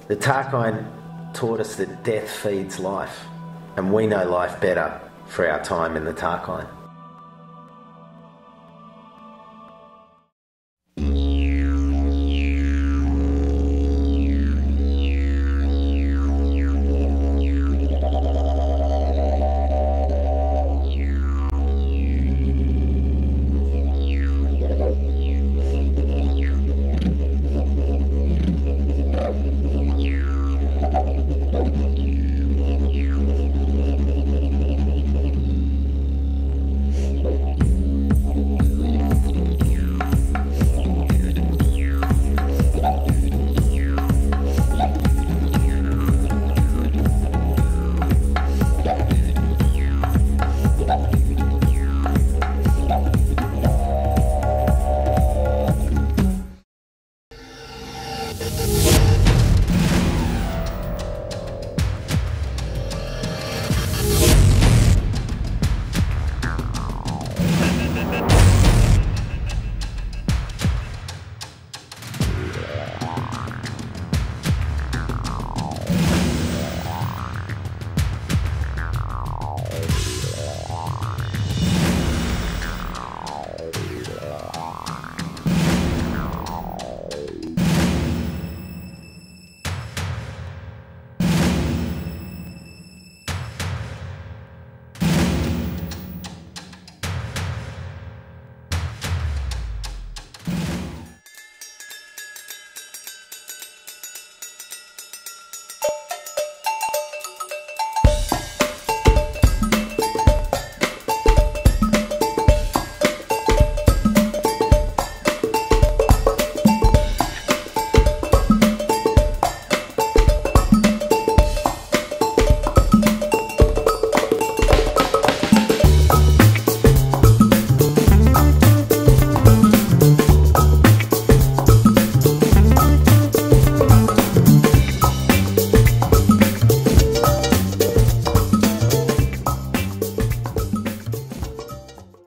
The Tarkine taught us that death feeds life, and we know life better for our time in the Tarkine.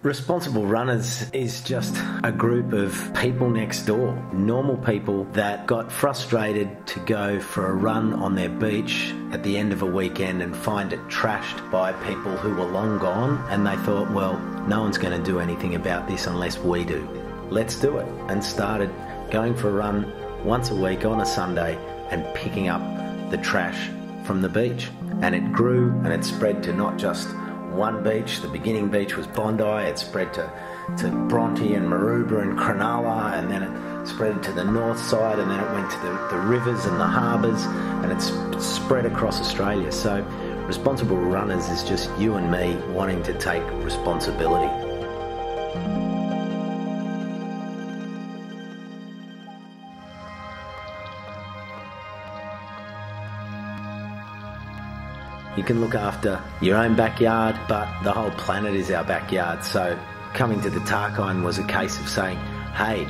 Responsible Runners is just a group of people next door, normal people that got frustrated to go for a run on their beach at the end of a weekend and find it trashed by people who were long gone, and they thought, well, no one's going to do anything about this unless we do. Let's do it, and started going for a run once a week on a Sunday and picking up the trash from the beach. And it grew and it spread to not just one beach. The beginning beach was Bondi, it spread to Bronte and Maroubra and Cronulla, and then it spread to the north side, and then it went to the rivers and the harbours, and it's spread across Australia. So Responsible Runners is just you and me wanting to take responsibility. You can look after your own backyard, but the whole planet is our backyard. So coming to the Tarkine was a case of saying, hey,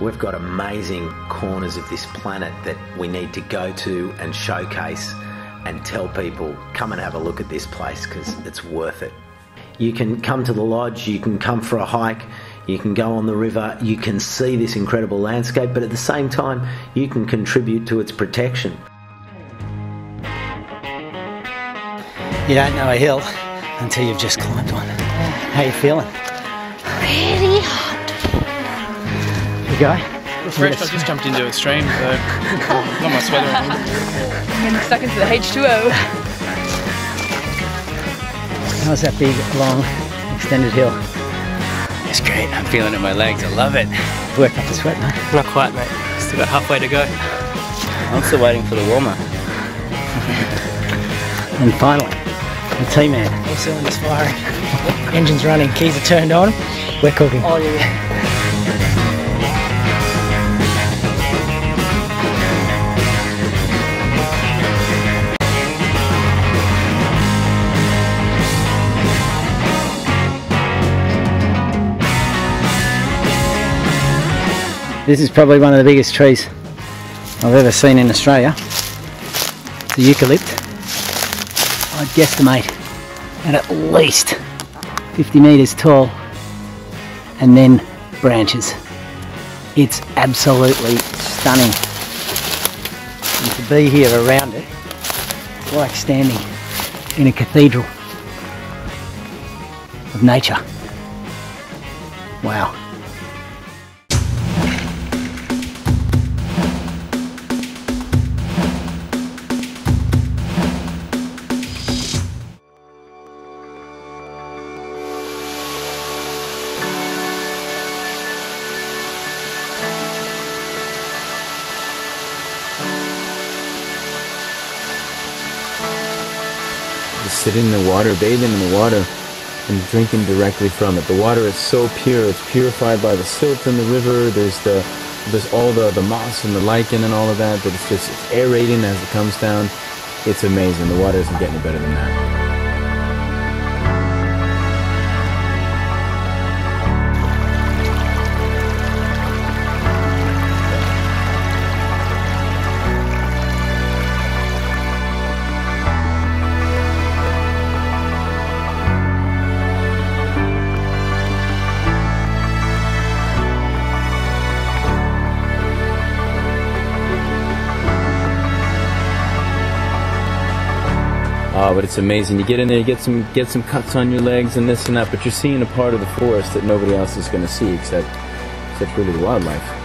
we've got amazing corners of this planet that we need to go to and showcase and tell people, come and have a look at this place because it's worth it. You can come to the lodge, you can come for a hike, you can go on the river, you can see this incredible landscape, but at the same time, you can contribute to its protection. You don't know a hill until you've just climbed one. How you feeling? Pretty hot. You go? Refreshed, yes. I just jumped into a stream, so got my sweater on. I'm getting stuck into the H2O. How's that big, long, extended hill? It's great. I'm feeling it in my legs. I love it. Worked up the sweat, mate? Not quite, mate. Still got halfway to go. I'm still waiting for the warmer. And finally, the T-man. All cylinders firing. Engine's running, keys are turned on. We're cooking. Oh yeah. This is probably one of the biggest trees I've ever seen in Australia. It's a eucalypt. I'd guesstimate at least 50 metres tall, and then branches. It's absolutely stunning. And to be here around it. It's like standing in a cathedral of nature. Wow. Sit in the water, bathing in the water, and drinking directly from it. The water is so pure; it's purified by the silt in the river. There's all the moss and the lichen and all of that. That it's aerating as it comes down. It's amazing. The water doesn't get any better than that. Oh, but it's amazing. You get in there, you get some cuts on your legs and this and that, but you're seeing a part of the forest that nobody else is going to see except really the wildlife.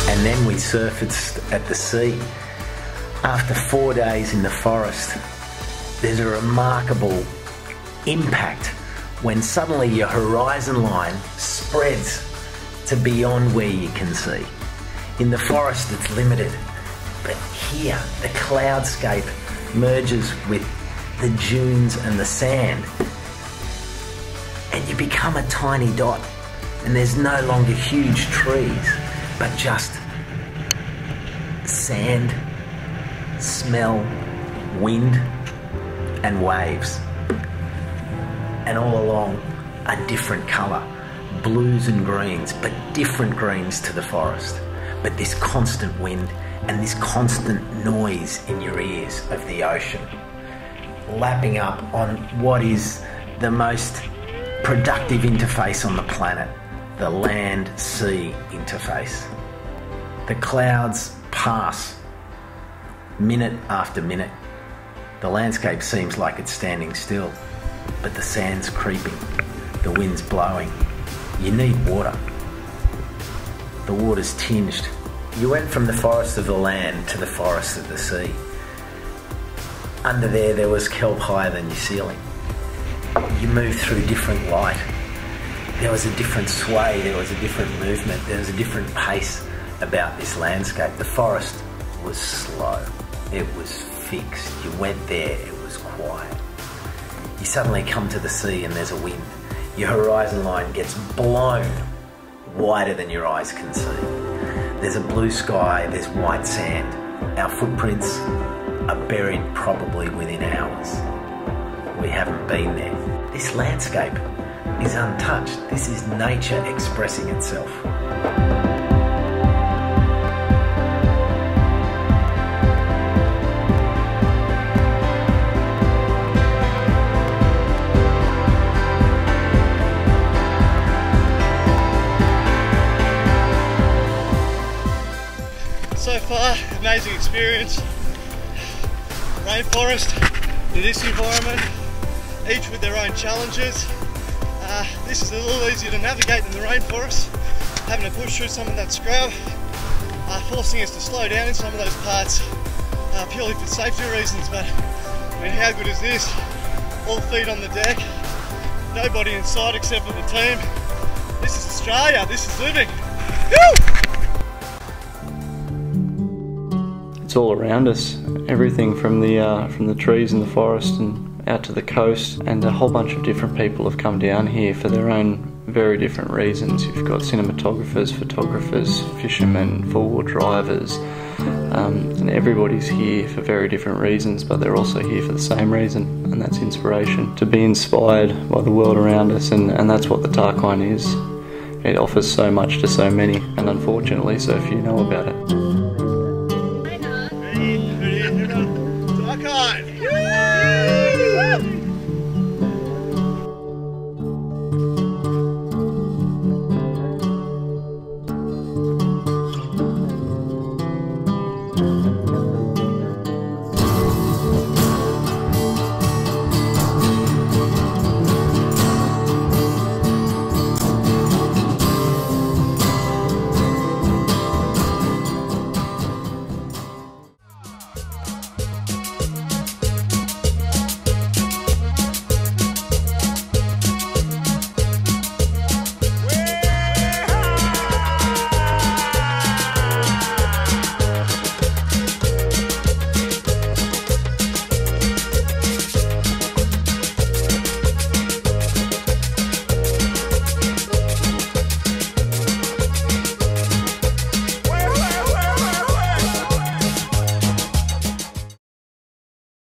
And then we surfaced at the sea. After 4 days in the forest, there's a remarkable impact when suddenly your horizon line spreads to beyond where you can see. In the forest it's limited, but here the cloudscape merges with the dunes and the sand, and you become a tiny dot, and there's no longer huge trees, but just sand, smell, wind and waves. And all along a different colour, blues and greens, but different greens to the forest. But this constant wind and this constant noise in your ears of the ocean, lapping up on what is the most productive interface on the planet, the land-sea interface. The clouds pass minute after minute. The landscape seems like it's standing still, but the sand's creeping, the wind's blowing. You need water. The water's tinged. You went from the forest of the land to the forest of the sea. Under there was kelp higher than your ceiling. You moved through different light. There was a different sway, there was a different movement, there was a different pace about this landscape. The forest was slow, it was fixed. You went there, it was quiet. You suddenly come to the sea and there's a wind. Your horizon line gets blown wider than your eyes can see. There's a blue sky, there's white sand. Our footprints are buried probably within hours. We haven't been there. This landscape is untouched. This is nature expressing itself. So far, amazing experience. Rainforest in this environment, each with their own challenges. This is a little easier to navigate than the rainforest, having to push through some of that scrub, forcing us to slow down in some of those parts, purely for safety reasons. But I mean, how good is this? All feet on the deck, nobody inside except for the team. This is Australia, this is living. Woo! It's all around us, everything from the trees in the forest and out to the coast, and a whole bunch of different people have come down here for their own very different reasons. You've got cinematographers, photographers, fishermen, four-wheel drivers, And everybody's here for very different reasons, but they're also here for the same reason, and that's inspiration. To be inspired by the world around us, and that's what the Tarkine is. It offers so much to so many, and unfortunately so few know about it.